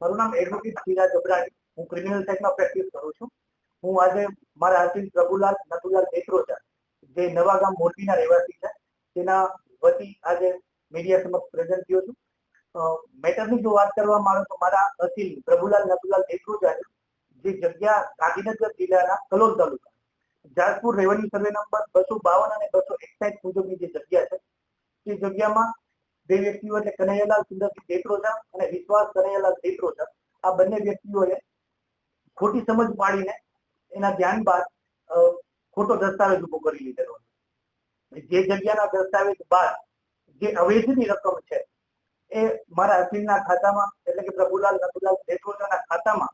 મારું નામ એડવોકેટ સિરાજ અબરાણી. હું ક્રિમિનલ સાઇડમાં પ્રેક્ટિસ કરું છું. હું આજે મારા હાથી પ્રભુલાલ નથુલાલ દેત્રોજા, જે નવાગામ મોરબીના રહેવાસી છે, તેના વતી આજે મીડિયા સમક્ષ પ્રેઝન્ટ થયો છું. મેટરની જો વાત કરવામાં આવે તો મારા અસીલ પ્રભુલાલ નથુલાલ દેત્રોજા, જે જગ્યા ગાંધીનગર જિલ્લાના કલોલ તાલુકા, જાજપુર રેવન્યુ સર્વે નંબર 252 અને 261 મુજબની જે જગ્યા છે, તે જગ્યામાં બે વ્યક્તિઓ એટલે કનૈયાલાલ સુંદરસિંહ દેત્રોજા અને વિશ્વાસ કનૈયાલાલ દેત્રોજા, આ બંને વ્યક્તિઓએ ખોટી સમજ પાડીને એના ધ્યાન બાદ ખોટો દસ્તાવેજ ઉભો કરી લીધેલો. જે જગ્યાના દસ્તાવેજ બાદ જે અવેજની રકમ છે એ મારા અસીલના ખાતામાં એટલે કે પ્રભુલાલ નથુલાલ દેત્રોજાના ખાતામાં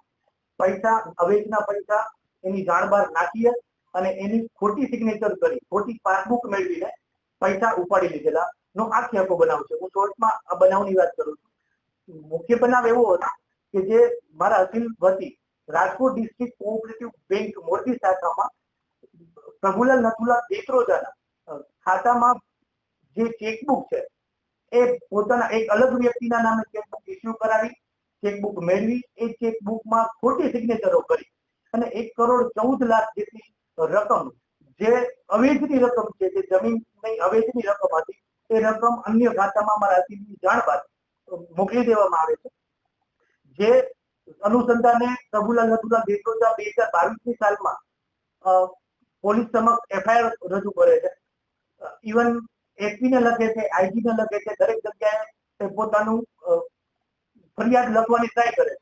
પૈસા, અવેજના પૈસા એની જાણ બહાર નાખી અને એની ખોટી સિગ્નેચર કરી, ખોટી પાસબુક મેળવીને પૈસા ઉપાડી લીધેલા નો આખી આખો બનાવ છે. હું શોર્ટમાં આ બનાવની વાત કરું છું. મુખ્ય બનાવ એવો હતો કે જે મારા અસીલ વતી Rajkot district cooperative bank Morbi શાખામાં પ્રભુલાલ નથુલાલ દેત્રોજાના ખાતામાં જે ચેકબુક છે એ પોતાના એક અલગ વ્યક્તિના નામે ચેકબુક ઇસ્યુ કરાવી, ચેકબુક મેળવી, એ ચેકબુકમાં ખોટી સિગ્નેચરો કરી અને 1,14,00,000 જેટલી રકમ, જે અવેજની રકમ છે, જે જમીનની અવેજની રકમ હતી, એ રકમ અન્ય ખાતામાં મારા અસીલની જાણ બાદ મોકલી દેવામાં આવે છે. જે અનુસંધાને પ્રભુલાલ નથુલાલ દેત્રોજા 2022ની સાલમાં પોલીસ સમક્ષ એફઆઈઆર રજૂ કરે છે. ઇવન એસપીને લખે છે, આઈજીને લખે છે, દરેક જગ્યાએ પોતાનું ફરિયાદ લખવાની ટ્રાય કરે છે,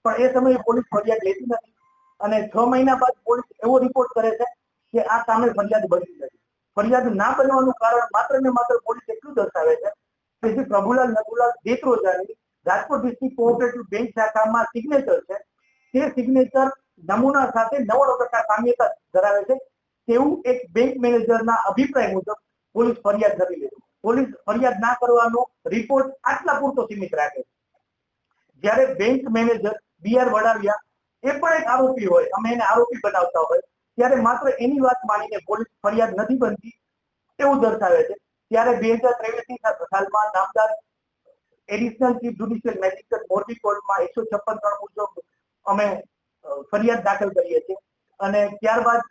પણ એ સમયે પોલીસ ફરિયાદ લેતી નથી અને 6 મહિના બાદ પોલીસ એવો રિપોર્ટ કરે છે કે આ સામે ફરિયાદ બની નથી. ફરિયાદ ના બનવાનું કારણ માત્ર ને માત્ર પોલીસ એટલું દર્શાવે છે કે જે પ્રભુલાલ નથુલાલ દેત્રોજાની રાજકોટ ડિસ્ટ્રિક્ટ કોઓપરેટિવ બેંક શાખામાં સિગ્નેચર છે, તે સિગ્નેચર નમૂના સાથે 99% સામ્યતા ધરાવે છે તેવું એક બેંક મેનેજરના અભિપ્રાય મુજબ પોલીસ ફરિયાદ નથી લેતી. પોલીસ ફરિયાદ ના કરવાનો રિપોર્ટ આટલા પૂરતો સીમિત રાખે છે. જ્યારે બેંક મેનેજર બીઆર વડાવિયા એ પણ એક આરોપી હોય, અમે એને આરોપી બનાવતા હોય, ત્યારે માત્ર એની વાત માનીને પોલીસ ફરિયાદ નથી બનતી એવું દર્શાવે છે. ત્યારે 2023ની સાલમાં નામદાર additional chief judicial magistrate Morbi કોર્ટમાં 156 મુજબ અમે ફરિયાદ દાખલ કરીએ છીએ અને ત્યારબાદ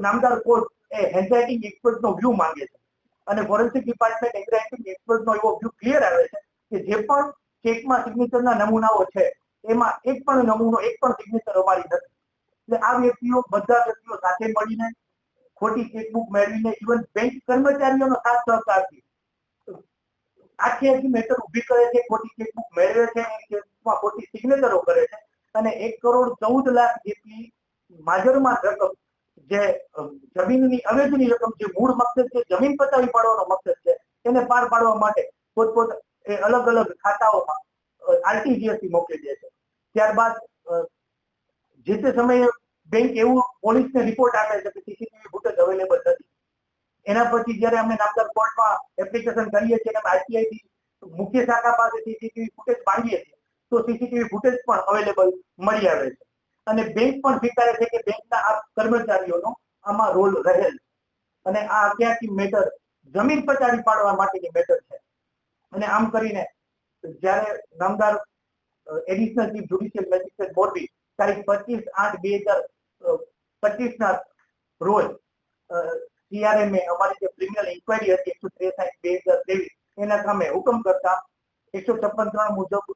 નામદાર કોર્ટ એ હેન્ડરાઇટિંગ એક્સપર્ટનો વ્યૂ માંગે છે અને ફોરેન્સિક ડિપાર્ટમેન્ટ હેન્ડરાઇટિંગ એક્સપર્ટનો એવો વ્યૂ ક્લિયર આવે છે કે જે પણ ચેકમાં સિગ્નેચરના નમૂનાઓ છે એમાં એક પણ નમૂનો, એક પણ સિગ્નેચર અમારી નથી. એટલે આ વ્યક્તિઓ, બધા વ્યક્તિઓ સાથે મળીને ખોટી ચેકબુક મેળવીને ઇવન બેંક કર્મચારીઓનો સાથ સહકારથી આખી મેટર ઉભી કરે છે, ખોટી ચેકબુક મેળવે છે, ચેકબુકમાં ખોટી સિગ્નેચરો કરે છે અને 1,14,00,000 જેટલી માજરમાં રકમ, જે જમીનની અવેજની રકમ, જે મૂળ મકસદ છે જમીન પચાવી પાડવાનો મકસદ છે, એને પાર પાડવા માટે પોતપોત અલગ અલગ ખાતાઓમાં આરટીજીએસ થી મોકલી દે છે. ત્યારબાદ જે તે સમયે બેંક એવું પોલીસને રિપોર્ટ આપે છે કે સીસીટીવી ફૂટેજ અવેલેબલ નથી. એના પછી જ્યારે અમે નામદાર કોર્ટમાં એપ્લિકેશન કરીએ છીએ અને આરટીઆઈ મુખ્ય શાખા પાસે સીસીટીવી ફૂટેજ માંગીએ છીએ તો સીસીટીવી ફૂટેજ પણ અવેલેબલ મળી આવે છે અને બેંક પણ સ્વીકારે છે કે બેંકના આ કર્મચારીઓનો આમાં રોલ રહેલ અને આ આખી મેટર જમીન પચાવી પાડવા માટેની મેટર છે. અને આમ કરીને જ્યારે નામદાર additional chief judicial magistrate Morbi તારીખ 25/8/2025ના રોજ સીઆરએમ અમારી જે ક્રિમિનલ ઇન્ક્વાયરી હતી 163/2023 એના સામે હુકમ કરતા 156 મુજબ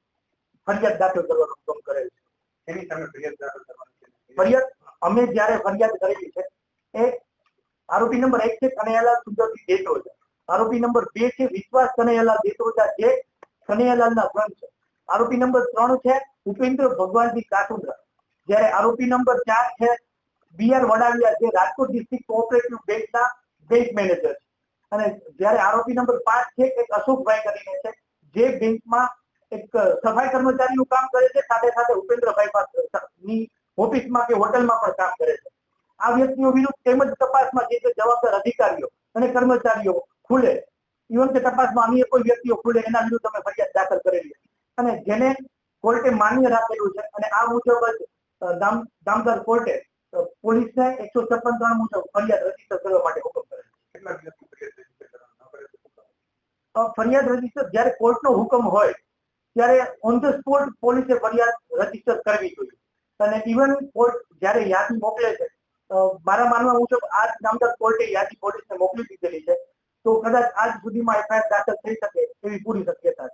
ફરિયાદ દાખલ કરવાનો હુકમ કરેલ છે. એની સામે ફરિયાદ દાખલ કરવાની ફરિયાદ અમે જ્યારે ફરિયાદ કરેલી છે એ આરોપી નંબર 1 છે કનૈયાલાલ સુંદરસિંહ દેત્રોજા, આરોપી નંબર 2 છે વિશ્વાસ કનૈયાલાલ દેત્રોજા, જે કનૈયાલાલના ફ્રેન્ડ છે. આરોપી નંબર 3 છે ઉપેન્દ્ર ભગવાનજી કાસુંદ્રા, જ્યારે આરોપી નંબર 4 છે બીઆર વડાવિયા, જે રાજકોટ ડિસ્ટ્રિક્ટ કોઓપરેટિવ બેંકના બેંક મેનેજર છે. અને જ્યારે આરોપી નંબર 5 છે એક અશોકભાઈ કરીને છે, જે બેંકમાં એક સફાઈ કર્મચારીનું કામ કરે છે, સાથે સાથે ઉપેન્દ્રભાઈ ઓફિસમાં કે હોટલમાં પણ કામ કરે છે. આ વ્યક્તિઓ વિરુદ્ધ તેમજ તપાસમાં જે જવાબદાર અધિકારીઓ અને કર્મચારીઓ ખુલે, ઇવન કે તપાસમાં અન્ય કોઈ વ્યક્તિઓ ખુલે, એના વિરુદ્ધ અમે ફરિયાદ દાખલ કરેલી અને જેને કોર્ટે માન્ય રાખેલું છે અને આ મુજબ જ દામદાર કોર્ટે પોલીસને 156 મુજબ ફરિયાદ રજીસ્ટર કરવા માટે હુકમ કરેલ છે. ફરિયાદ રજીસ્ટર જ્યારે કોર્ટનો હુકમ હોય ત્યારે ઓન ધ સ્પોટ પોલીસે ફરિયાદ રજીસ્ટર કરવી જોઈએ. અને ઇવન કોર્ટ જ્યારે યાદી મોકલે છે, મારા માનવા મુજબ આજ નામદાર કોર્ટે યાદી પોલીસને મોકલી દીધેલી છે, તો કદાચ આજ સુધીમાં એફઆઈઆર દાખલ થઈ શકે એવી પૂરી શક્યતા છે.